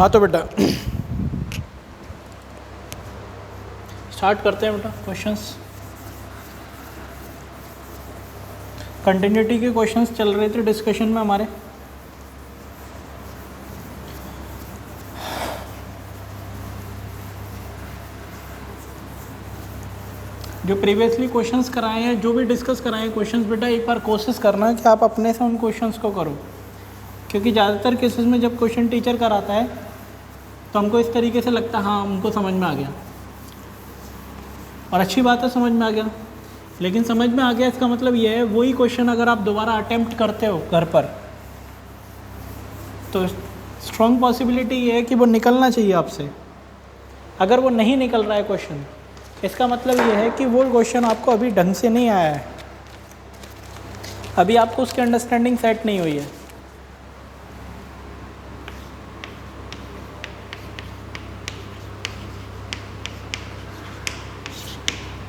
हाँ तो बेटा स्टार्ट करते हैं बेटा क्वेश्चंस। कंटिन्यूटी के क्वेश्चंस चल रहे थे डिस्कशन में हमारे। जो प्रीवियसली क्वेश्चंस कराए हैं, जो भी डिस्कस कराए हैं क्वेश्चंस, बेटा एक बार कोशिश करना कि आप अपने से उन क्वेश्चंस को करो, क्योंकि ज़्यादातर केसेस में जब क्वेश्चन टीचर कराता है तो हमको इस तरीके से लगता है हाँ हमको समझ में आ गया, और अच्छी बात है समझ में आ गया। लेकिन समझ में आ गया इसका मतलब ये है वही क्वेश्चन अगर आप दोबारा अटेम्प्ट करते हो घर पर तो स्ट्रॉन्ग पॉसिबिलिटी ये है कि वो निकलना चाहिए आपसे। अगर वो नहीं निकल रहा है क्वेश्चन, इसका मतलब ये है कि वो क्वेश्चन आपको अभी ढंग से नहीं आया है, अभी आपको उसकी अंडरस्टैंडिंग सेट नहीं हुई है।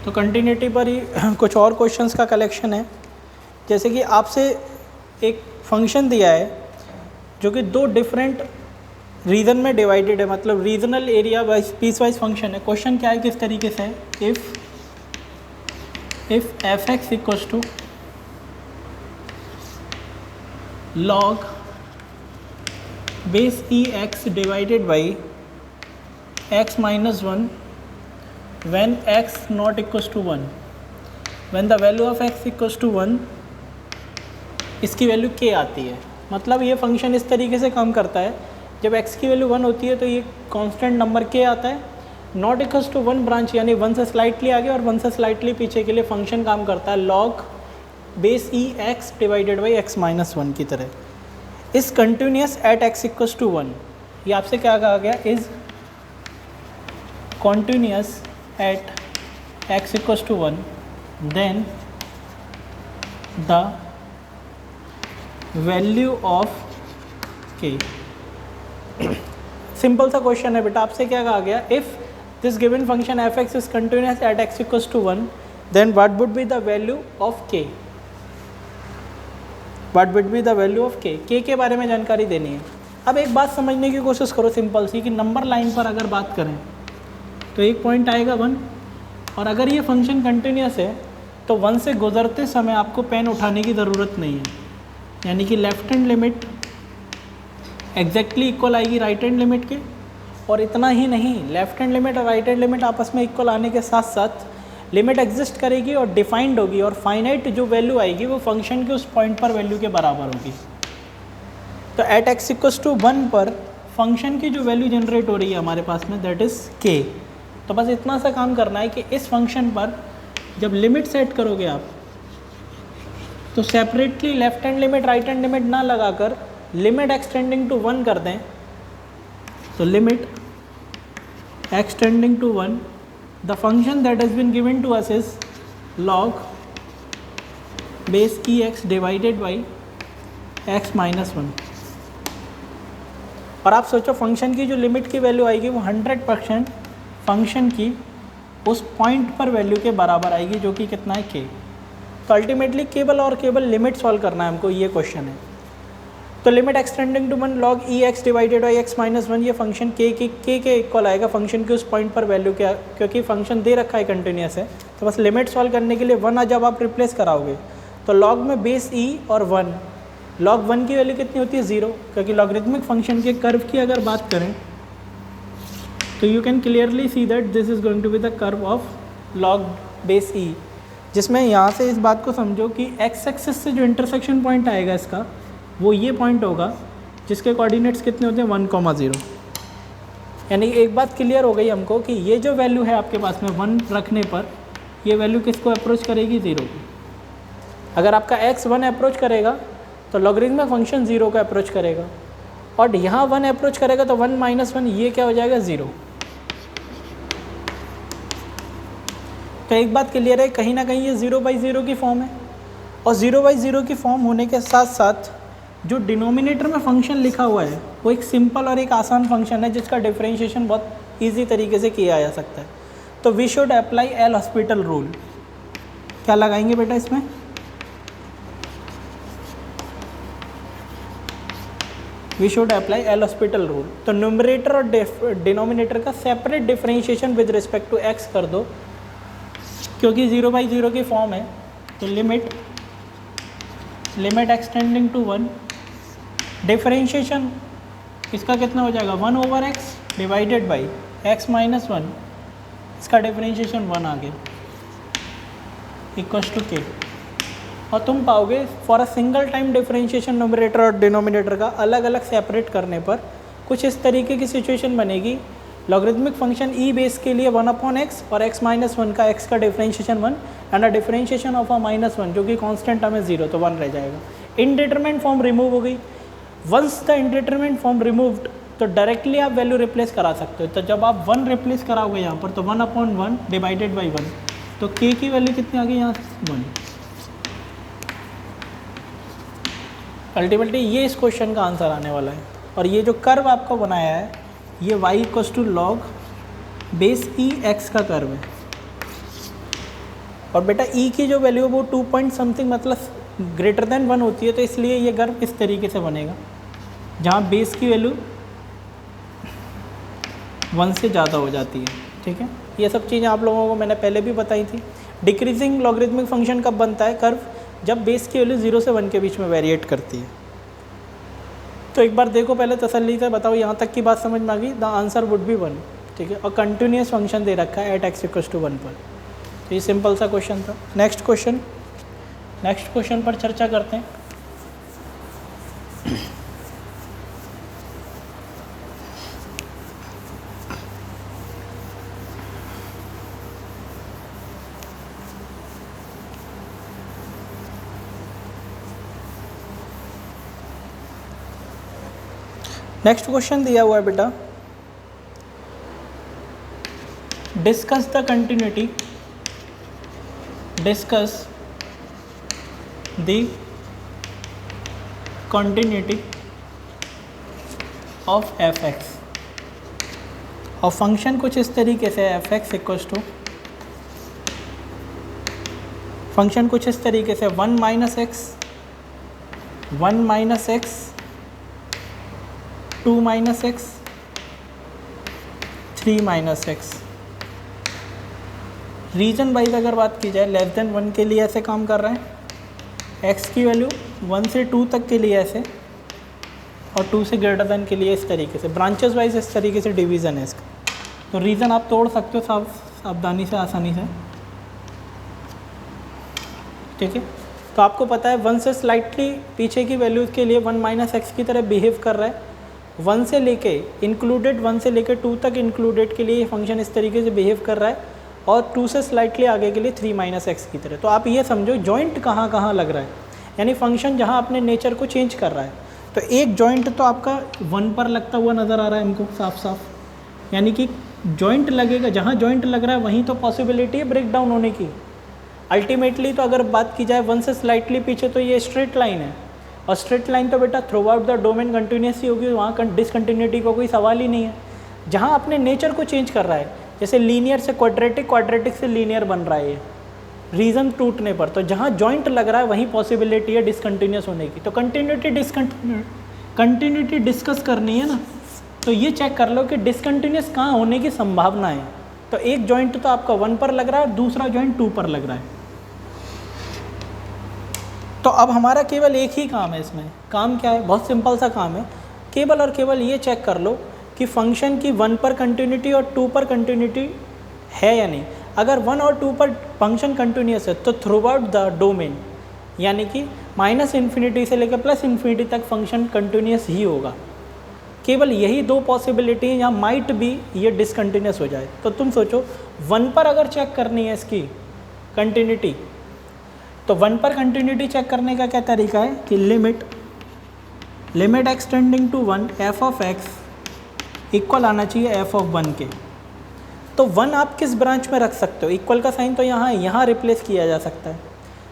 तो कंटिन्यूटी पर ही कुछ और क्वेश्चंस का कलेक्शन है। जैसे कि आपसे एक फंक्शन दिया है जो कि दो डिफरेंट रीजन में डिवाइडेड है, मतलब regional area wise piece wise function है। क्वेश्चन क्या है, किस तरीके से है, if f x equals to log base e x divided by x minus one when x not equals to 1, when the value of x equals to 1, इसकी value k आती है। मतलब ये फंक्शन इस तरीके से काम करता है, जब x की वैल्यू 1 होती है तो ये कांस्टेंट नंबर k आता है, नॉट इक्वल्स टू 1 ब्रांच यानी 1 से स्लाइटली आगे और 1 से स्लाइटली पीछे के लिए फंक्शन काम करता है log base e x divided by x minus one की तरह। Is continuous at x equals to 1, ये आपसे क्या कहा गया, is continuous at x equals to 1, then the value of k। Simple सा क्वेश्चन है बेटा, आपसे क्या कहा गया, if this given function F x is continuous at x equals to 1, then what would be the value of k, what would be the value of k के बारे में जानकारी देनी है। अब एक बात समझने की कोशिश करो सिंपल सी, कि नंबर लाइन पर अगर बात करें तो एक पॉइंट आएगा 1, और अगर ये फंक्शन कंटिन्यूस है तो 1 से गुजरते समय आपको पेन उठाने की ज़रूरत नहीं है, यानी कि left hand limit exactly equal आएगी राइट हैंड लिमिट के। और इतना ही नहीं, लेफ्ट हैंड लिमिट और राइट हैंड लिमिट आपस में इक्वल आने के साथ साथ लिमिट एग्जिस्ट करेगी और डिफाइंड होगी, और फाइनाइट जो वैल्यू आएगी वो फंक्शन के उस पॉइंट पर वैल्यू के बराबर होगी। तो एट एक्स इक्वल्स टू 1 पर फंक्शन की जो वैल्यू जनरेट हो रही है हमारे पास में, दैट इज़ k। तो बस इतना सा काम करना है कि इस फंक्शन पर जब लिमिट सेट करोगे आप तो separately left hand limit right hand limit ना लगाकर लिमिट एक्सटेंडिंग टू 1 कर दें। तो limit x tending to 1, the function that has been given to us is log base e x divided by x minus 1। और आप सोचो फंक्शन की जो लिमिट की वैल्यू आएगी वो 100% फंक्शन की उस पॉइंट पर वैल्यू के बराबर आएगी, जो कि कितना है k। तो अल्टीमेटली केवल और केवल लिमिट सॉल्व करना है हमको, ये क्वेश्चन है। तो limit x tending to 1 log e x divided by x minus 1, ये फंक्शन k के इक्वल आएगा फंक्शन के उस पॉइंट पर वैल्यू के, क्योंकि फंक्शन दे रखा है कंटिन्यूस है। तो बस लिमिट सॉल्व करने के लिए 1 जब आप रिप्लेस कराओगे तो लॉग में बेस e और 1, लॉग 1 की वैल्यू कितनी होती है 0, क्योंकि लॉगरिथमिक फंक्शन के कर्व की अगर बात करें तो you can clearly see that this is going to be the curve of log base E, जिसमें यहाँ से इस बात को समझो कि एक्स एक्सिस से जो इंटरसेक्शन पॉइंट आएगा इसका, वो ये पॉइंट होगा जिसके कोऑर्डिनेट्स कितने होते हैं 1,0। यानी एक बात क्लियर हो गई हमको कि ये जो वैल्यू है आपके पास में 1 रखने पर, ये वैल्यू किसको अप्रोच करेगी, 0। अगर आपका x 1 अप्रोच करेगा तो लॉगरिथमिक फंक्शन 0 को अप्रोच करेगा, और यहाँ 1 अप्रोच करेगा तो 1 माइनस 1, ये क्या हो जाएगा 0। तो एक बात क्लियर है, कहीं ना कहीं ये 0/0 की फॉर्म है, और 0/0 की फॉर्म होने के साथ साथ जो डिनोमिनेटर में फंक्शन लिखा हुआ है वो एक सिंपल और एक आसान फंक्शन है जिसका डिफरेंशिएशन बहुत इजी तरीके से किया जा सकता है। तो we should apply L Hospital rule. क्या लगाएंगे बेटा इसमें, we should apply L Hospital rule. तो न्यूमरेटर और डिनोमिनेटर का separate differentiation with respect to x कर दो, क्योंकि 0/0 की फॉर्म है। तो लिमिट एक्सटेंडिंग टू 1, डिफरेंशिएशन इसका कितना हो जाएगा 1/x divided by x minus 1, इसका डिफरेंशिएशन 1 आ गया इक्वल्स टू k। और तुम पाओगे for a single time differentiation numerator और डिनोमिनेटर का अलग अलग सेपरेट करने पर कुछ इस तरीके की सिचुएशन बनेगी। लॉगरिथमिक फंक्शन ई बेस के लिए 1/x और x माइनस 1 का x का differentiation 1 and a differentiation of -1 जो कि कांस्टेंट टर्म है 0, तो 1 रह जाएगा। इनडिटरमिनेंट फॉर्म रिमूव हो गई। वंस द इनडिटरमिनेंट फॉर्म रिमूव्ड तो डायरेक्टली आप वैल्यू रिप्लेस करा सकते हो। तो जब आप 1 रिप्लेस कराओगे यहाँ पर तो 1/1 डिवाइडेड बाई 1, तो k की वैल्यू कितनी आ गई यहाँ 1। अल्टीमेटली ये इस क्वेश्चन का आंसर आने वाला है। और ये जो कर्व आपको बनाया है ये y equals to log base e x का कर्व है। और बेटा e की जो वैल्यू है वो 2 पॉइंट समथिंग मतलब ग्रेटर देन 1 होती है, तो इसलिए ये कर्व इस तरीके से बनेगा जहाँ बेस की वैल्यू 1 से ज़्यादा हो जाती है। ठीक है, ये सब चीज़ें आप लोगों को मैंने पहले भी बताई थी। डिक्रीजिंग लॉगरिथमिक फंक्शन कब बनता है कर्व, जब बेस की वैल्यू 0 से 1 के बीच में वेरिएट करती है। तो एक बार देखो पहले तसल्ली से, बताओ यहाँ तक की बात समझ में आ गई। The answer would be 1। ठीक है, और कंटिन्यूस फंक्शन दे रखा है एट x इक्वल्स टू 1 पर। तो ये सिंपल सा क्वेश्चन था। नेक्स्ट क्वेश्चन पर चर्चा करते हैं। नेक्स्ट क्वेश्चन दिया हुआ है बेटा, discuss the continuity of f x. और फंक्शन कुछ इस तरीके से f x equals to function कुछ इस तरीके से 1 minus x 2 minus x 3 minus x. Region wise अगर बात की जाए लेस देन 1 के लिए ऐसे काम कर रहा है, x की वैल्यू 1 से 2 तक के लिए ऐसे, और 2 से ग्रेटर देन के लिए इस तरीके से। ब्रांचेस वाइज इस तरीके से डिवीज़न है इसका। तो रीज़न आप तोड़ सकते हो सावधानी से, आसानी से। ठीक है, तो आपको पता है 1 से स्लाइटली पीछे की वैल्यूज़ के लिए 1 माइनस एक्स की तरह बिहेव कर रहा है। 1 से लेके 2 तक इंक्लूडेड के लिए ये फंक्शन इस तरीके से बिहेव कर रहा है, और 2 से स्लाइटली आगे के लिए 3 माइनस एक्स की तरह। तो आप ये समझो जॉइंट कहाँ कहाँ लग रहा है, यानी फंक्शन जहाँ अपने नेचर को चेंज कर रहा है। तो एक जॉइंट तो आपका 1 पर लगता हुआ नज़र आ रहा है हमको साफ साफ, यानी कि जॉइंट लगेगा, जहाँ जॉइंट लग रहा है वहीं तो पॉसिबिलिटी है ब्रेक डाउन होने की। अल्टीमेटली तो अगर बात की जाए 1 से स्लाइटली पीछे तो ये स्ट्रेट लाइन है, और स्ट्रेट लाइन तो बेटा throughout the domain continuous ही होगी, वहाँ डिसकंटिन्यूटी का कोई सवाल ही नहीं है। जहाँ अपने नेचर को चेंज कर रहा है, जैसे लीनियर से क्वाड्रेटिक, क्वाड्रेटिक से लीनियर बन रहा है ये रीजन टूटने पर, तो जहाँ जॉइंट लग रहा है वहीं पॉसिबिलिटी है डिसकंटिन्यूस होने की। तो कंटिन्यूटी डिस्कस करनी है ना, तो ये चेक कर लो कि डिसकंटिन्यूस कहाँ होने की संभावना है। तो एक जॉइंट तो आपका 1 पर लग रहा है और दूसरा जॉइंट 2 पर लग रहा है। तो अब हमारा केवल एक ही काम है इसमें। काम क्या है? बहुत सिंपल सा काम है, केवल और केवल ये चेक कर लो कि फंक्शन की 1 पर कंटिन्यूटी और 2 पर कंटिन्यूटी है या नहीं। अगर 1 और 2 पर फंक्शन कंटिन्यूस है तो थ्रू आउट द डोमेन, यानी कि -∞ से लेकर +∞ तक फंक्शन कंटिन्यूस ही होगा। केवल यही 2 पॉसिबिलिटी हैं, यहाँ माइट भी ये डिसकंटिन्यूस हो जाए। तो तुम सोचो 1 पर अगर चेक करनी है इसकी कंटिन्यूटी, तो 1 पर कंटिन्यूटी चेक करने का क्या तरीका है कि limit x tending to 1 f of x equal आना चाहिए f ऑफ 1 के। तो 1 आप किस ब्रांच में रख सकते हो? इक्वल का साइन तो यहाँ रिप्लेस किया जा सकता है।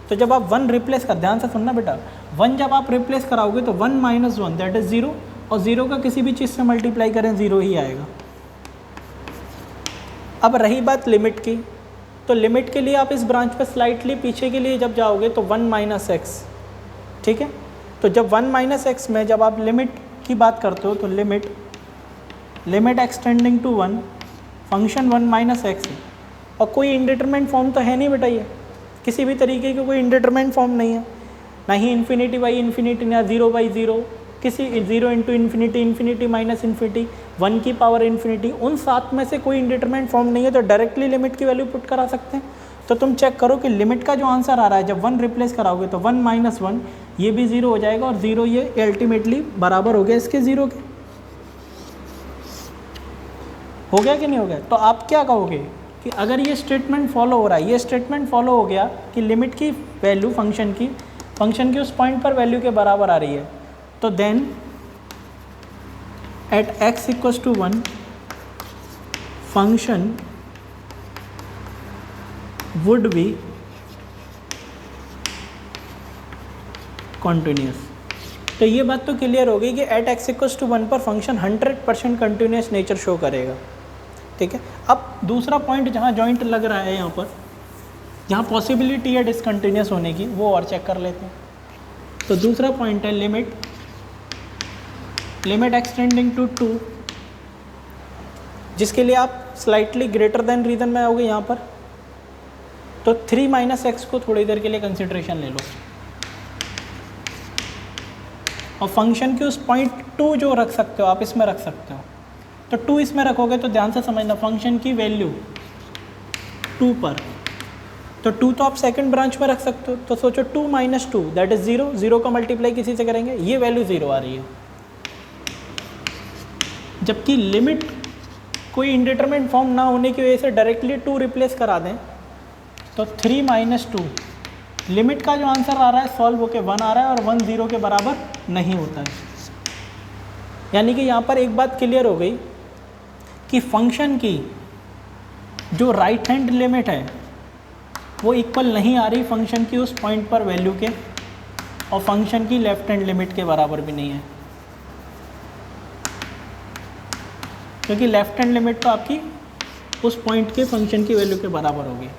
तो जब आप 1 रिप्लेस कर, ध्यान से सुनना बेटा, 1 जब आप रिप्लेस कराओगे तो 1 - 1 दैट इज़ 0, और 0 का किसी भी चीज़ से मल्टीप्लाई करें 0 ही आएगा। अब रही बात लिमिट की, तो लिमिट के लिए आप इस ब्रांच पर स्लाइटली पीछे के लिए जब जाओगे तो 1 - x, ठीक है। तो जब 1 - x में जब आप लिमिट की बात करते हो तो limit x tending to 1 function 1 minus x है, और कोई इंडिटरमिनेंट फॉर्म तो है नहीं बेटा, ये किसी भी तरीके की कोई इंडिटरमिनेंट फॉर्म नहीं है, ना ही इन्फिनिटी बाई इन्फिनिटी, ना 0 बाई 0, किसी 0 into infinity, infinity minus infinity, 1 की पावर इन्फिनिटी, उन 7 में से कोई इंडिटरमिनेंट फॉर्म नहीं है, तो डायरेक्टली लिमिट की वैल्यू पुट करा सकते हैं। तो तुम चेक करो कि लिमिट का जो आंसर आ रहा है, जब 1 रिप्लेस कराओगे तो 1 माइनस 1 ये भी 0 हो जाएगा, और 0 ये अल्टीमेटली बराबर हो गया इसके 0 के। हो गया कि नहीं हो गया? तो आप क्या कहोगे कि अगर ये स्टेटमेंट फॉलो हो रहा है, ये स्टेटमेंट फॉलो हो गया कि लिमिट की वैल्यू फंक्शन की उस पॉइंट पर वैल्यू के बराबर आ रही है, तो then at x equals to 1 function would be continuous. तो ये बात तो क्लियर हो गई कि एट x इक्वल्स टू 1 पर फंक्शन 100% कंटिन्यूस नेचर शो करेगा। ठीक है, अब दूसरा पॉइंट जहाँ जॉइंट लग रहा है, यहाँ पर जहाँ पॉसिबिलिटी है डिसकंटिन्यूस होने की, वो और चेक कर लेते हैं। तो दूसरा पॉइंट है लिमिट एक्सटेंडिंग टू 2, जिसके लिए आप स्लाइटली ग्रेटर देन रीजन में आओगे यहाँ पर, तो 3 माइनस एक्स को थोड़ी देर के लिए कंसिडरेशन ले लो, और फंक्शन की उस पॉइंट 2 जो रख सकते हो आप इसमें रख सकते हो। तो 2 इसमें रखोगे तो ध्यान से समझना, फंक्शन की वैल्यू 2 पर, तो 2 तो आप सेकंड ब्रांच में रख सकते हो, तो सोचो 2 माइनस 2 दैट इज 0, 0 का मल्टीप्लाई किसी से करेंगे, ये वैल्यू 0 आ रही है। जबकि लिमिट कोई इंडिटरमिनेंट फॉर्म ना होने की वजह से डायरेक्टली 2 रिप्लेस करा दें, तो 3 माइनस 2 लिमिट का जो आंसर आ रहा है सॉल्व होके 1 आ रहा है, और 1 0 के बराबर नहीं होता है। यानी कि यहाँ पर एक बात क्लियर हो गई कि फंक्शन की जो राइट हैंड लिमिट है वो इक्वल नहीं आ रही फंक्शन की उस पॉइंट पर वैल्यू के, और फंक्शन की लेफ्ट हैंड लिमिट के बराबर भी नहीं है, क्योंकि लेफ्ट हैंड लिमिट तो आपकी उस पॉइंट के फंक्शन की वैल्यू के बराबर होगी।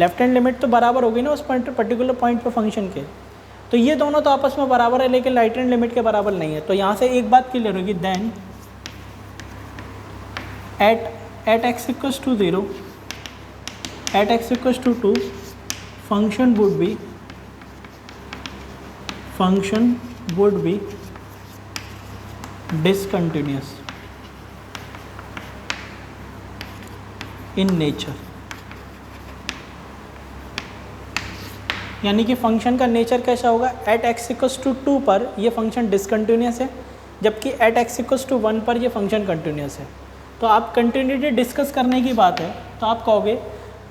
लेफ्ट हैंड लिमिट तो बराबर होगी ना उस पॉइंट पर्टिकुलर पॉइंट पर फंक्शन के, तो ये दोनों तो आपस में बराबर है, लेकिन राइट हैंड लिमिट के बराबर नहीं है। तो यहाँ से एक बात क्लियर होगी, then at x equals to 0, at x equals to 2 function would be discontinuous in nature. यानी कि फंक्शन का नेचर कैसा होगा, एट x इक्वल्स टू 2 पर ये फंक्शन डिसकंटिन्यूस है, जबकि एट x इक्वल्स टू 1 पर ये फंक्शन कंटिन्यूस है। तो आप कंटिन्यूटी डिस्कस करने की बात है, तो आप कहोगे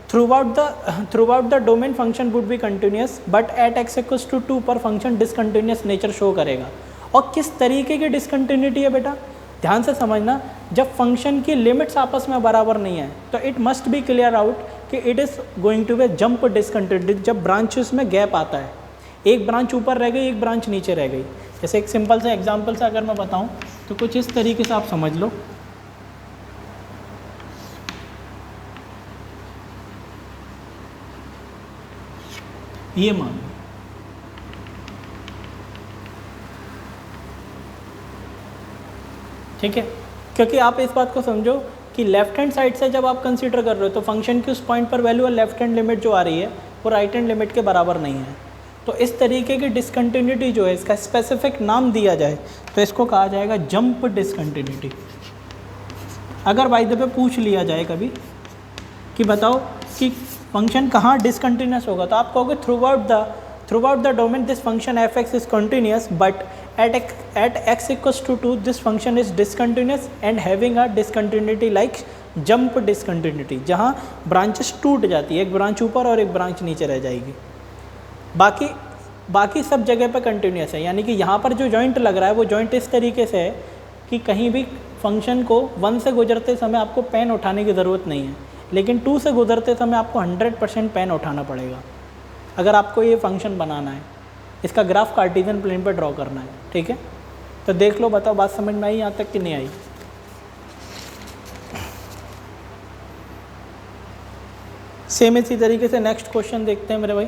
throughout the domain function would be continuous, but at x equals to 2 पर फंक्शन डिसकंटिन्यूस नेचर शो करेगा। और किस तरीके की डिसकंटिन्यूटी है बेटा, ध्यान से समझना, जब फंक्शन की लिमिट्स आपस में बराबर नहीं है तो it must be clear out कि it is going to be jump discontinuity. जब ब्रांचेस में गैप आता है, एक ब्रांच ऊपर रह गई, एक ब्रांच नीचे रह गई। जैसे एक सिंपल से एग्जांपल से अगर मैं बताऊं तो कुछ इस तरीके से आप समझ लो, ये मान लो, ठीक है, क्योंकि आप इस बात को समझो कि लेफ्ट हैंड साइड से जब आप कंसीडर कर रहे हो तो फंक्शन की उस पॉइंट पर वैल्यू और लेफ्ट हैंड लिमिट जो आ रही है वो राइट हैंड लिमिट के बराबर नहीं है। तो इस तरीके की डिसकंटिन्यूटी जो है, इसका स्पेसिफिक नाम दिया जाए तो इसको कहा जाएगा जंप डिसकंटिन्यूटी। अगर बाय द वे पूछ लिया जाए कभी कि बताओ कि फंक्शन कहाँ डिसकंटिन्यूस होगा, तो आप कहोगे throughout the domain this function F x is continuous, but at x equals to 2 this function is discontinuous and having a discontinuity like jump discontinuity, जहाँ ब्रांचेस टूट जाती है, एक ब्रांच ऊपर और एक ब्रांच नीचे रह जाएगी, बाकी सब जगह पर कंटिन्यूस है। यानी कि यहाँ पर जो जॉइंट लग रहा है वो जॉइंट इस तरीके से है कि कहीं भी फंक्शन को 1 से गुजरते समय आपको पेन उठाने की ज़रूरत नहीं है, लेकिन 2 से गुजरते समय आपको 100% पेन उठाना पड़ेगा अगर आपको ये फंक्शन बनाना है, इसका ग्राफ कार्टेशियन प्लेन पर ड्रॉ करना है। ठीक है, तो देख लो, बताओ बात समझ में आई यहाँ तक कि नहीं आई। सेम इसी तरीके से नेक्स्ट क्वेश्चन देखते हैं मेरे भाई।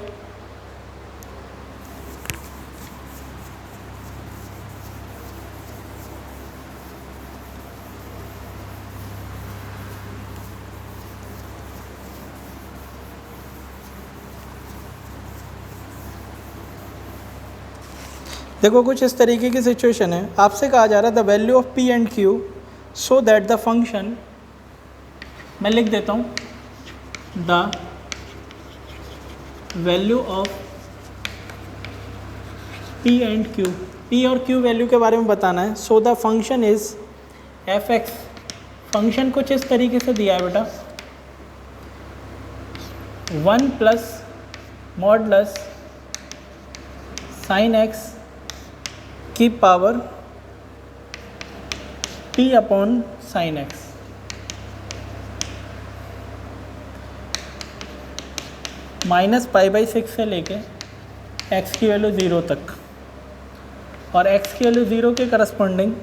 देखो कुछ इस तरीके की सिचुएशन है, आपसे कहा जा रहा है the value of P and Q so that the function, मैं लिख देता हूँ the value of P and Q, P और क्यू वैल्यू के बारे में बताना है। So the function is F X, function कुछ इस तरीके से दिया है बेटा, 1 प्लस मॉडलस साइन एक्स की power p upon sine X. -π/6 से लेके x की वैल्यू 0 तक, और x की वैल्यू 0 के करस्पॉन्डिंग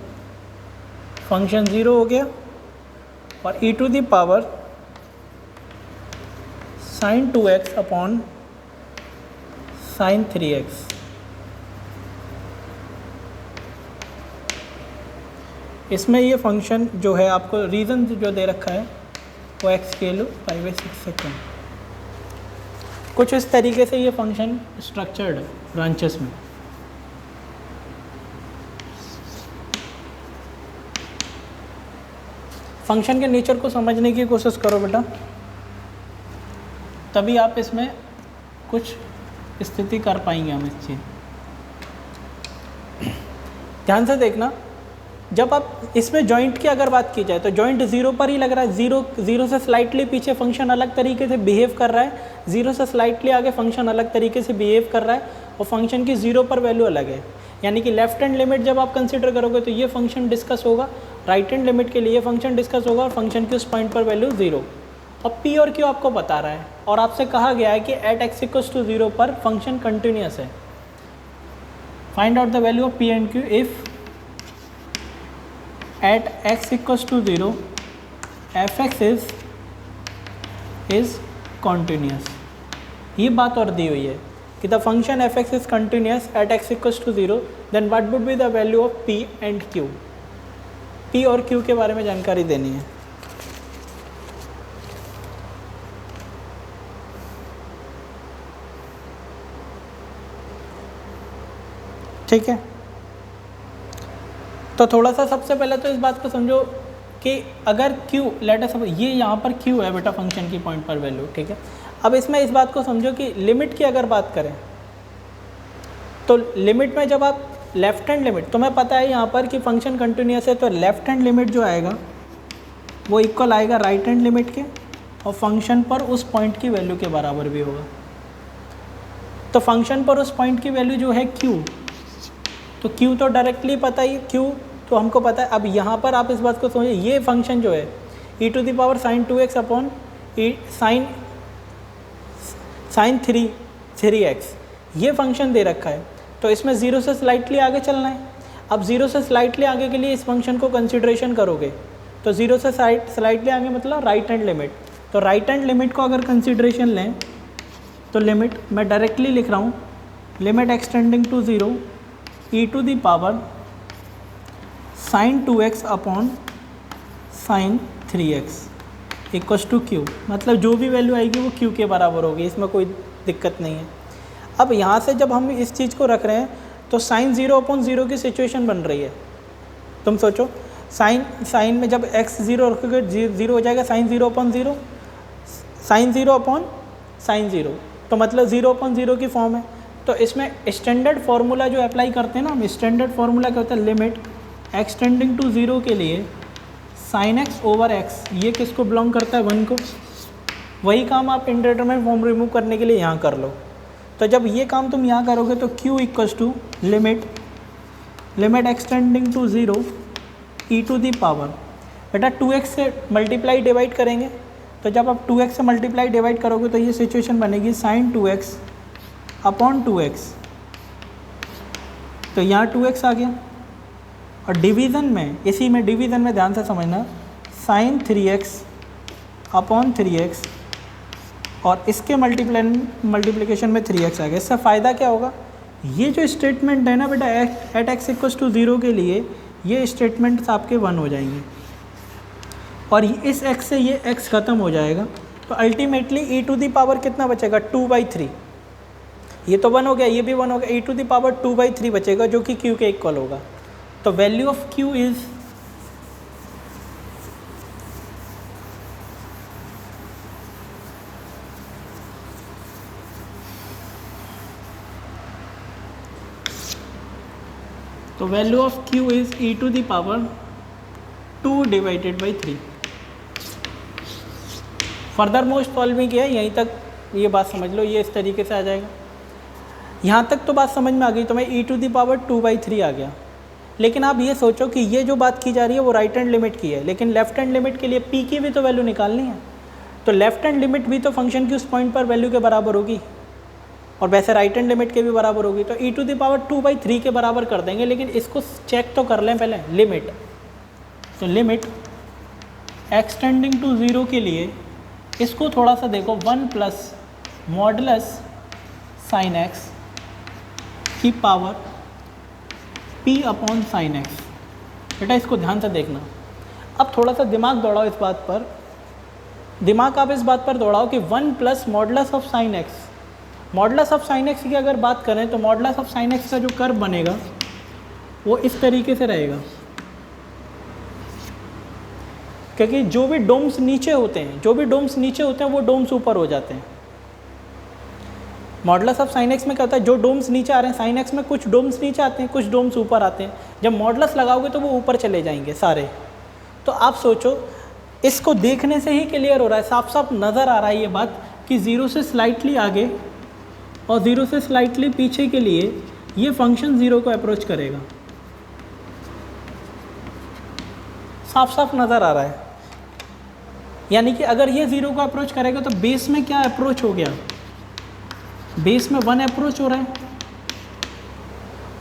फंक्शन 0 हो गया, और e to the power sine 2x upon sine 3x। इसमें ये फंक्शन जो है आपको रीज़न जो दे रखा है वो x की वैल्यू π/6 से कम। कुछ इस तरीके से ये फंक्शन स्ट्रक्चर्ड है ब्रांचेस में। फंक्शन के नेचर को समझने की कोशिश करो बेटा, तभी आप इसमें कुछ स्थिति कर पाएंगे हम इस चीज़। ध्यान से देखना, जब आप इसमें जॉइंट की अगर बात की जाए तो जॉइंट 0 पर ही लग रहा है, 0 से स्लाइटली पीछे फंक्शन अलग तरीके से बिहेव कर रहा है, 0 से स्लाइटली आगे फंक्शन अलग तरीके से बिहेव कर रहा है, और फंक्शन की 0 पर वैल्यू अलग है। यानी कि लेफ्ट हैंड लिमिट जब आप कंसीडर करोगे तो ये फंक्शन डिस्कस होगा, राइट हैंड लिमिट के लिए फंक्शन डिस्कस होगा, और फंक्शन की उस पॉइंट पर वैल्यू 0। और पी और क्यू आपको बता रहा है, और आपसे कहा गया है कि एट एक्स इक्वल्स टू 0 पर फंक्शन कंटिन्यूस है। Find out the value of P and Q if at x equals to 0 fx is continuous। ये बात और दी हुई है कि the function fx is continuous at x equals to 0, then what would be the value of p and q। p और q के बारे में जानकारी देनी है। ठीक है, तो थोड़ा सा सबसे पहले तो इस बात को समझो कि अगर q लेट अस सपोज ये यहाँ पर q है बेटा फंक्शन की पॉइंट पर वैल्यू, ठीक है। अब इसमें इस बात को समझो कि लिमिट की अगर बात करें तो लिमिट में जब आप लेफ्ट हैंड लिमिट, तुम्हें पता है यहाँ पर कि फंक्शन कंटिन्यूस है, तो लेफ्ट हैंड लिमिट जो आएगा वो इक्वल आएगा राइट हैंड लिमिट के, और फंक्शन पर उस पॉइंट की वैल्यू के बराबर भी होगा। तो फंक्शन पर उस पॉइंट की वैल्यू जो है q, तो q तो डायरेक्टली पता ही, q तो हमको पता है। अब यहाँ पर आप इस बात को समझिए, ये फंक्शन जो है e to the power sine 2x upon sine 3x, ये फंक्शन दे रखा है, तो इसमें 0 से स्लाइटली आगे चलना है। अब 0 से स्लाइटली आगे के लिए इस फंक्शन को कंसिडरेशन करोगे, तो 0 से स्लाइटली आगे मतलब राइट हैंड लिमिट, तो राइट हैंड लिमिट को अगर कंसिडरेशन लें तो लिमिट मैं डायरेक्टली लिख रहा हूँ, limit x tending to 0 e to the power sine 2x upon sine 3x equals to q, मतलब जो भी वैल्यू आएगी वो q के बराबर होगी, इसमें कोई दिक्कत नहीं है। अब यहाँ से जब हम इस चीज़ को रख रहे हैं तो साइन 0 अपॉन 0 की सिचुएशन बन रही है। तुम सोचो साइन में जब x 0 रखोगे 0 हो जाएगा, sine 0 upon 0, sine 0 upon sine 0, तो मतलब 0 अपॉन 0 की फॉर्म है। तो इसमें स्टैंडर्ड फार्मूला जो अप्लाई करते हैं ना हम, स्टैंडर्ड फार्मूला क्या होता है, लिमिट एक्सटेंडिंग टू 0 के लिए साइन x ओवर x, ये किसको बिलोंग करता है, 1 को। वही काम आप इंडिटरमिनेट फॉर्म रिमूव करने के लिए यहाँ कर लो। तो जब ये काम तुम यहाँ करोगे तो q equals to limit x tending to 0 e to the power, बेटा 2x से मल्टीप्लाई डिवाइड करेंगे, तो जब आप 2x से मल्टीप्लाई डिवाइड करोगे तो ये सिचुएशन बनेगी साइन 2x अपॉन 2x, तो यहाँ 2x आ गया। और डिवीज़न में, इसी में डिवीज़न में ध्यान से समझना, साइन 3x अपॉन 3x, और इसके मल्टीप्लिकेशन में 3x आ गया। इससे फ़ायदा क्या होगा, ये जो स्टेटमेंट है ना बेटा एट एक्स इक्वल्स टू 0 के लिए, ये स्टेटमेंट्स आपके 1 हो जाएंगे, और इस x से ये x ख़त्म हो जाएगा। तो ultimately e to the power कितना बचेगा, 2/3। ये तो 1 हो गया, ये भी 1 हो गया, e⁻² बचेगा जो कि q के इक्वल होगा। तो value of q is value of q is e⁻²/3। Further most solve नहीं किया, यहीं तक ये बात समझ लो, ये इस तरीके से आ जाएगा। यहाँ तक तो बात समझ में आ गई, तो मैं e⁻² आ गया। लेकिन आप ये सोचो कि ये जो बात की जा रही है वो राइट हैंड लिमिट की है, लेकिन लेफ्ट हैंड लिमिट के लिए p की भी तो वैल्यू निकालनी है। तो लेफ्ट हैंड लिमिट भी तो फंक्शन की उस पॉइंट पर वैल्यू के बराबर होगी, और वैसे राइट हैंड लिमिट के भी बराबर होगी। तो e⁻² के बराबर कर देंगे, लेकिन इसको चेक तो कर लें पहले, लिमिट। तो लिमिट एक्सटेंडिंग टू 0 के लिए इसको थोड़ा सा देखो, 1 प्लस मॉडुलस साइन एक्स की power p upon sine x. बेटा इसको ध्यान से देखना। अब थोड़ा सा दिमाग दौड़ाओ इस बात पर, दिमाग आप इस बात पर दौड़ाओ कि 1 plus modulus of sine x, modulus of sine X की अगर बात करें तो मॉडुलस ऑफ साइन एक्स का जो कर्व बनेगा वो इस तरीके से रहेगा, क्योंकि जो भी डोम्स नीचे होते हैं वो डोम्स ऊपर हो जाते हैं। मॉडुलस ऑफ साइन एक्स में क्या होता है, जो डोम्स नीचे आ रहे हैं साइन एक्स में, कुछ डोम्स नीचे आते हैं, कुछ डोम्स ऊपर आते हैं। जब मॉडुलस लगाओगे तो वो ऊपर चले जाएंगे सारे। तो आप सोचो, इसको देखने से ही क्लियर हो रहा है, साफ साफ नज़र आ रहा है ये बात कि 0 से स्लाइटली आगे और 0 से स्लाइटली पीछे के लिए ये फंक्शन 0 को अप्रोच करेगा। साफ साफ नज़र आ रहा है। यानी कि अगर ये 0 को अप्रोच करेगा तो बेस में क्या अप्रोच हो गया, बेस में 1 अप्रोच हो रहा है।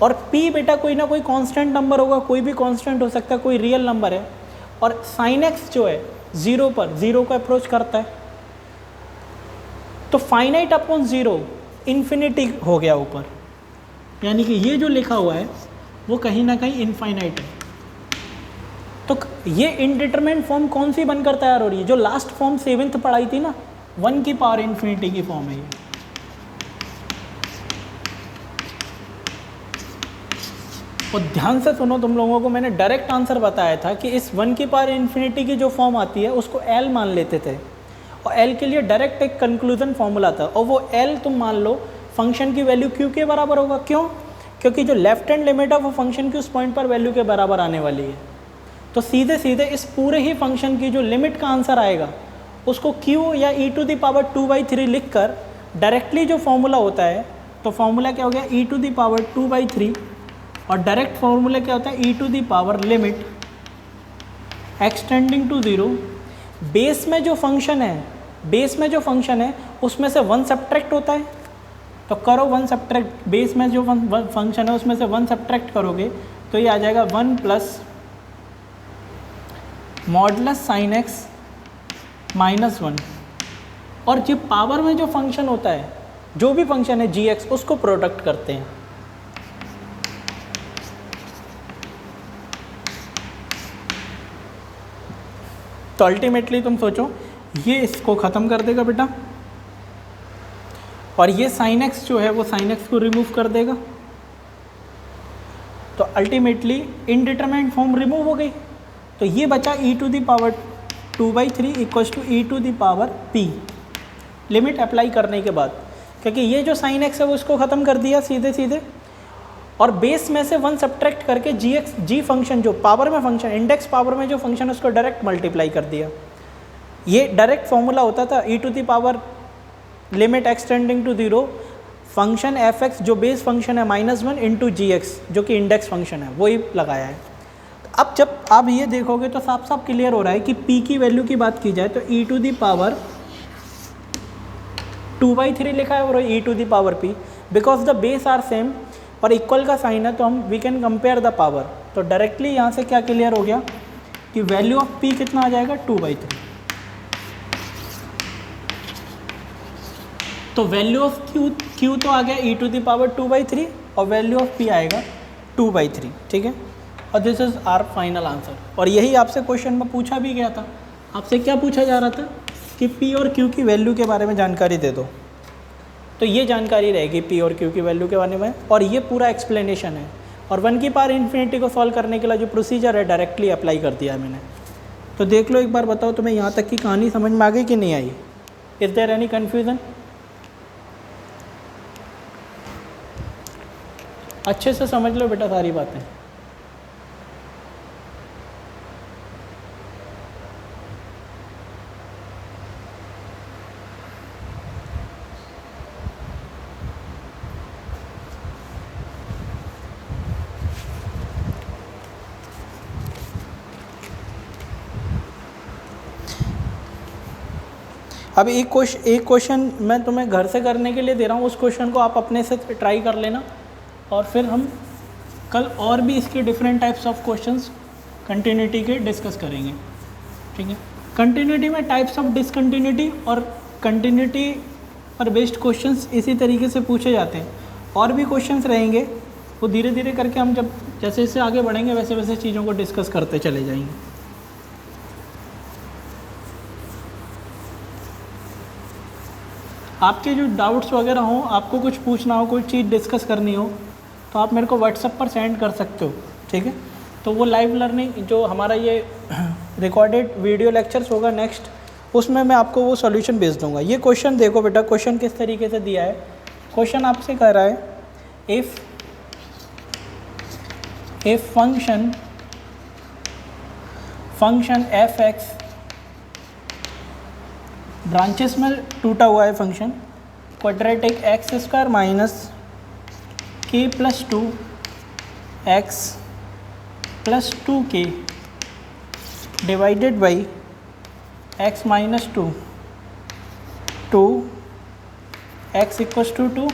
और p बेटा कोई ना कोई कांस्टेंट नंबर होगा, कोई भी कांस्टेंट हो सकता है, कोई रियल नंबर है। और साइन एक्स जो है 0 पर 0 को अप्रोच करता है, तो फाइनाइट अपॉन 0 इन्फिनिटी हो गया ऊपर। यानी कि ये जो लिखा हुआ है वो कहीं ना कहीं इनफाइनाइट है। तो ये इनडिटरमिनेट फॉर्म कौन सी बनकर तैयार हो रही है, जो लास्ट फॉर्म 7th पढ़ाई थी ना, 1 की पावर इन्फिनिटी की फॉर्म है ये। और ध्यान से सुनो, तुम लोगों को मैंने डायरेक्ट आंसर बताया था कि इस 1 की पावर इन्फिनिटी की जो फॉर्म आती है उसको L मान लेते थे, और L के लिए डायरेक्ट एक कंक्लूजन फॉर्मूला था, और वो L तुम मान लो फंक्शन की वैल्यू Q के बराबर होगा। क्यों? क्योंकि जो लेफ्ट हैंड लिमिट है वो फंक्शन की उस पॉइंट पर वैल्यू के बराबर आने वाली है। तो सीधे सीधे इस पूरे ही फंक्शन की जो लिमिट का आंसर आएगा उसको Q या e⁻² लिख कर डायरेक्टली जो फॉर्मूला होता है, तो फॉर्मूला क्या हो गया, e⁻² और डायरेक्ट फॉर्मूला क्या होता है, e⁻ limit x tending to 0। Base में जो फंक्शन है उसमें से 1 सब्ट्रैक्ट होता है, तो करो 1 सब्ट्रैक्ट, बेस में जो फंक्शन है उसमें से 1 सब्ट्रैक्ट करोगे तो ये आ जाएगा 1 plus modulus sine x minus 1। और जो पावर में जो फंक्शन होता है, जो भी फंक्शन है g(x), उसको प्रोडक्ट करते हैं। तो अल्टीमेटली तुम सोचो, ये इसको ख़त्म कर देगा बेटा, और ये साइन एक्स जो है वो साइन एक्स को रिमूव कर देगा। तो अल्टीमेटली इनडिटरमिनेट फॉर्म रिमूव हो गई। तो ये बचा e⁻² equals to e⁻p limit apply करने के बाद, क्योंकि ये जो साइन एक्स है वो इसको ख़त्म कर दिया सीधे सीधे, और बेस में से 1 सब्ट्रैक्ट करके जी फंक्शन जो पावर में फंक्शन, इंडेक्स पावर में जो फंक्शन है उसको डायरेक्ट मल्टीप्लाई कर दिया। ये डायरेक्ट फॉर्मूला होता था e⁻ limit x tending to 0 function f(x) जो बेस फंक्शन है -1 इंटू g(x) जो कि इंडेक्स फंक्शन है, वही लगाया है। अब जब आप ये देखोगे तो साफ साफ क्लियर हो रहा है कि p की वैल्यू की बात की जाए तो e⁻² लिखा है और e⁻p, because the base are same और इक्वल का साइन है, तो हम we can compare the power. तो डायरेक्टली यहाँ से क्या क्लियर हो गया कि वैल्यू ऑफ p कितना आ जाएगा, 2/3। तो वैल्यू ऑफ q तो आ गया e⁻² और वैल्यू ऑफ p आएगा 2/3, ठीक है। और this is our final answer. और यही आपसे क्वेश्चन में पूछा भी गया था। आपसे क्या पूछा जा रहा था कि p और q की वैल्यू के बारे में जानकारी दे दो। तो तो ये जानकारी रहेगी पी और क्यू की वैल्यू के बारे में, और ये पूरा एक्सप्लेनेशन है। और 1 की पावर इन्फिनिटी को सॉल्व करने के लिए जो प्रोसीजर है डायरेक्टली अप्लाई कर दिया है मैंने। तो देख लो एक बार, बताओ तुम्हें यहाँ तक की कहानी समझ में आ गई कि नहीं आई? Is there any confusion? अच्छे से समझ लो बेटा सारी बातें। अब एक क्वेश्चन मैं तुम्हें घर से करने के लिए दे रहा हूँ, उस क्वेश्चन को आप अपने से ट्राई कर लेना, और फिर हम कल और भी इसके different types of questions continuity के डिस्कस करेंगे, ठीक है। कंटिन्यूटी में टाइप्स ऑफ डिसकंटिन्यूटी और कंटिन्यूटी पर बेस्ड क्वेश्चंस इसी तरीके से पूछे जाते हैं। और भी क्वेश्चंस रहेंगे, वो धीरे धीरे करके हम जब जैसे जैसे आगे बढ़ेंगे वैसे वैसे चीज़ों को डिस्कस करते चले जाएंगे। आपके जो डाउट्स वगैरह हों, आपको कुछ पूछना हो, कोई चीज़ डिस्कस करनी हो, तो आप मेरे को व्हाट्सएप पर सेंड कर सकते हो, ठीक है। तो वो लाइव लर्निंग जो हमारा ये रिकॉर्डेड वीडियो लेक्चर्स होगा नेक्स्ट, उसमें मैं आपको वो सॉल्यूशन भेज दूंगा। ये क्वेश्चन देखो बेटा, क्वेश्चन किस तरीके से दिया है। क्वेश्चन आपसे कह रहा है if function F X, branches में टूटा हुआ है function, quadratic X square minus K plus 2 X plus 2k divided by x minus 2 to X equals to 2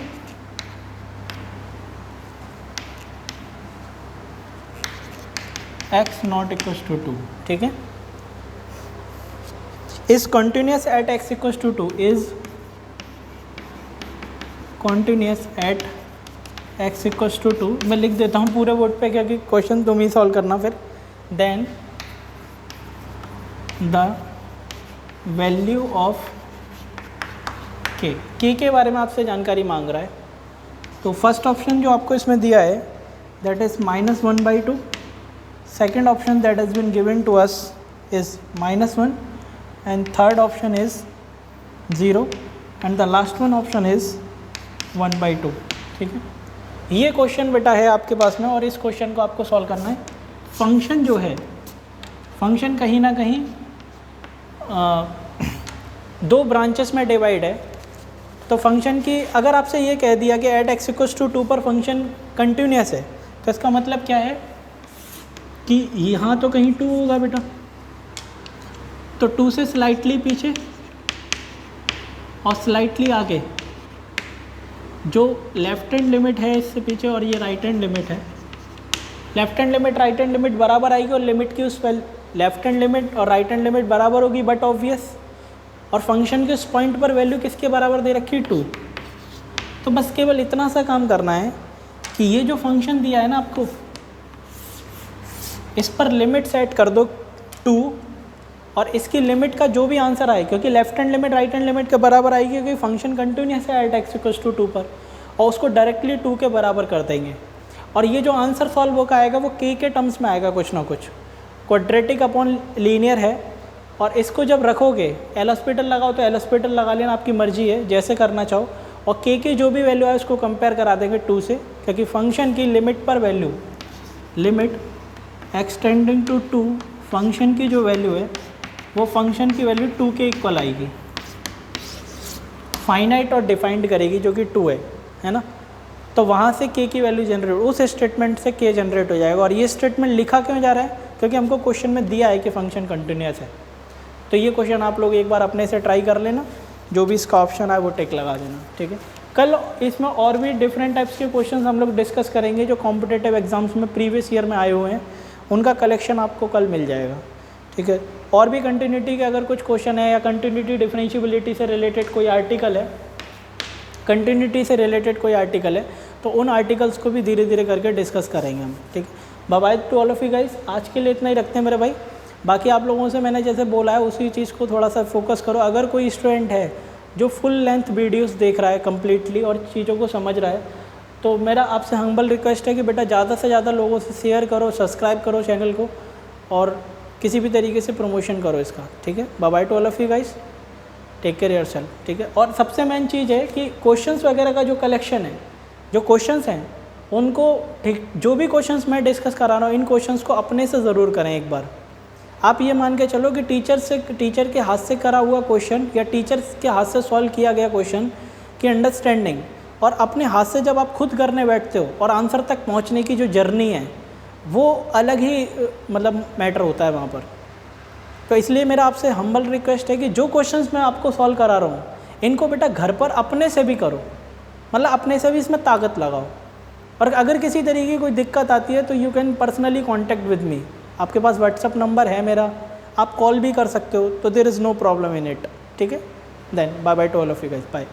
X not equals to 2, ठीक है। is continuous at x equals to 2 is continuous at x equals to 2। मैं लिख देता हूँ पूरे board पे क्योंकि question तुम ही सॉल्व करना फिर। Then the value of k के बारे में आपसे जानकारी मांग रहा है। तो फर्स्ट ऑप्शन जो आपको इसमें दिया है that is -1/2, second option that has been given to us is -1, and third option is 0 and the last one option is 1/2, ठीक है। ये क्वेश्चन बेटा है आपके पास में, और इस क्वेश्चन को आपको सॉल्व करना है। फंक्शन जो है, फंक्शन कहीं ना कहीं दो ब्रांचेस में डिवाइड है। तो फंक्शन की अगर आपसे ये कह दिया कि एट एक्स इक्वल्स टू 2 पर फंक्शन कंटिन्यूस है, तो इसका मतलब क्या है कि यहाँ तो कहीं 2 होगा बेटा, तो 2 से स्लाइटली पीछे और स्लाइटली आगे जो लेफ्ट हैंड लिमिट है इससे पीछे, और ये राइट हैंड लिमिट है। Left hand limit right hand limit बराबर आएगी, और लिमिट की उस लेफ्ट हैंड लिमिट और राइट हैंड लिमिट बराबर होगी, बट ऑब्वियस। और फंक्शन के उस पॉइंट पर वैल्यू किसके बराबर दे रखी है? 2। तो बस केवल इतना सा काम करना है कि ये जो फंक्शन दिया है ना आपको, इस पर लिमिट सेट कर दो 2, और इसकी लिमिट का जो भी आंसर आए, क्योंकि left hand limit right hand limit के बराबर आएगी क्योंकि फंक्शन कंटिन्यूस है एट एक्स इक्वल्स टू 2 पर, और उसको डायरेक्टली 2 के बराबर कर देंगे। और ये जो आंसर सॉल्व होकर आएगा वो k के टर्म्स में आएगा, कुछ ना कुछ क्वाड्रेटिक अपॉन लीनियर है। और इसको जब रखोगे, एल हॉस्पिटल लगाओ तो एल हॉस्पिटल लगा लेना, आपकी मर्जी है जैसे करना चाहो। और k की जो भी वैल्यू है उसको कंपेयर करा देंगे 2 से, क्योंकि फंक्शन की लिमिट पर value, limit x tending to 2, function की जो वैल्यू है वो फंक्शन की वैल्यू 2 के इक्वल आएगी, फाइनाइट और डिफाइंड करेगी जो कि 2 है ना। तो वहाँ से k की वैल्यू जनरेट, उस स्टेटमेंट से k जनरेट हो जाएगा। और ये स्टेटमेंट लिखा क्यों जा रहा है? क्योंकि हमको क्वेश्चन में दिया है कि फंक्शन कंटिन्यूस है। तो ये क्वेश्चन आप लोग एक बार अपने से ट्राई कर लेना, जो भी इसका ऑप्शन है वो टिक लगा देना, ठीक है। कल इसमें और भी डिफरेंट टाइप्स के क्वेश्चन हम लोग डिस्कस करेंगे जो कॉम्पिटेटिव एग्जाम्स में प्रीवियस ईयर में आए हुए हैं, उनका कलेक्शन आपको कल मिल जाएगा, ठीक है। और भी कंटिन्यूटी के अगर कुछ क्वेश्चन है, या कंटिन्यूटी डिफरेंशियबिलिटी से रिलेटेड कोई आर्टिकल है, कंटिन्यूटी से रिलेटेड कोई आर्टिकल है, तो उन आर्टिकल्स को भी धीरे धीरे करके डिस्कस करेंगे हम, ठीक है। Bye bye to all of you guys, आज के लिए इतना ही रखते हैं मेरे भाई। बाकी आप लोगों से मैंने जैसे बोला है उसी चीज़ को थोड़ा सा फोकस करो। अगर कोई स्टूडेंट है जो फुल लेंथ वीडियोस देख रहा है कम्प्लीटली और चीज़ों को समझ रहा है, तो मेरा आपसे हम्बल रिक्वेस्ट है कि बेटा ज़्यादा से ज़्यादा लोगों से शेयर करो, सब्सक्राइब करो चैनल को और किसी भी तरीके से प्रमोशन करो इसका, ठीक है। Bye bye to all of you guys, take care yourself, ठीक है। और सबसे मेन चीज़ है कि क्वेश्चंस वगैरह का जो कलेक्शन है, जो क्वेश्चंस हैं उनको, ठीक, जो भी क्वेश्चंस मैं डिस्कस करा रहा हूँ इन क्वेश्चंस को अपने से ज़रूर करें एक बार। आप ये मान के चलो कि टीचर के हाथ से करा हुआ क्वेश्चन या टीचर के हाथ से सॉल्व किया गया क्वेश्चन की अंडरस्टैंडिंग और अपने हाथ से जब आप खुद करने बैठते हो और आंसर तक पहुंचने की जो जर्नी है वो अलग ही मतलब मैटर होता है वहाँ पर। तो इसलिए मेरा आपसे हम्बल रिक्वेस्ट है कि जो क्वेश्चंस मैं आपको सॉल्व करा रहा हूँ इनको बेटा घर पर अपने से भी करो, मतलब अपने से भी इसमें ताकत लगाओ। और अगर किसी तरीके की कोई दिक्कत आती है तो you can personally contact with me, आपके पास व्हाट्सअप नंबर है मेरा, आप कॉल भी कर सकते हो, तो there is no problem in it, ठीक है। Then bye bye to all of you guys, bye.